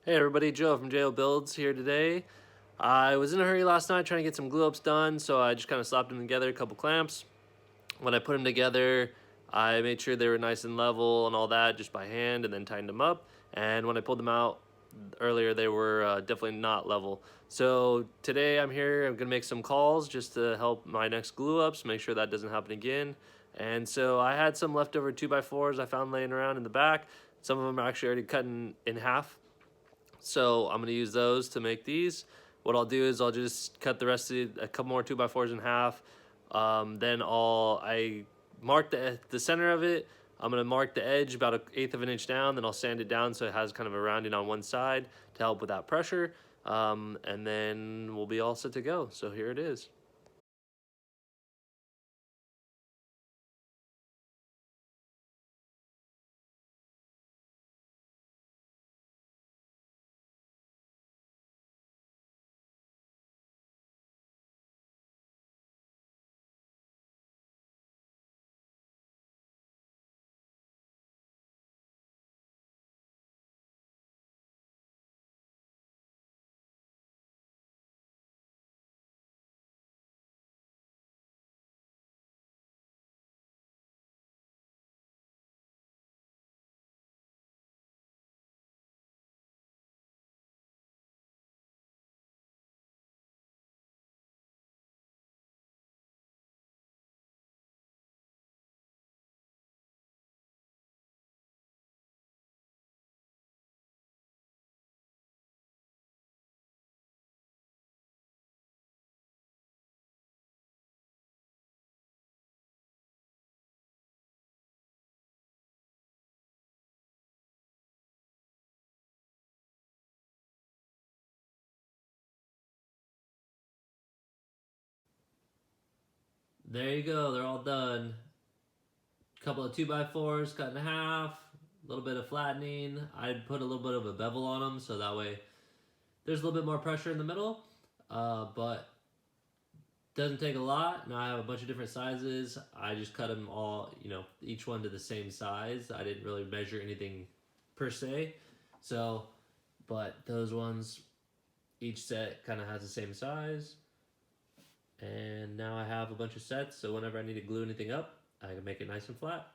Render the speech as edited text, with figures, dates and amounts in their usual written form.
Hey everybody, Joe from JO Builds here today. I was in a hurry last night trying to get some glue ups done, so I just kind of slapped them together, a couple clamps. When I put them together, I made sure they were nice and level and all that just by hand, and then tightened them up. And when I pulled them out earlier, they were definitely not level. So today I'm here, I'm gonna make some calls just to help my next glue ups, make sure that doesn't happen again. And so I had some leftover 2x4s I found laying around in the back. Some of them are actually already cut in half, so I'm gonna use those to make these. What I'll do is I'll just cut the rest of a couple more 2x4s in half. Then I mark the center of it. I'm gonna mark the edge about 1/8 of an inch down. Then I'll sand it down so it has kind of a rounding on one side to help with that pressure. And then we'll be all set to go. So here it is. There you go. They're all done. Couple of 2x4s cut in half. A little bit of flattening. I'd put a little bit of a bevel on them so that way there's a little bit more pressure in the middle. But doesn't take a lot. Now I have a bunch of different sizes. I just cut them all, each one to the same size. I didn't really measure anything per se. So, but those ones, each set kind of has the same size. And now I have a bunch of sets, so whenever I need to glue anything up, I can make it nice and flat.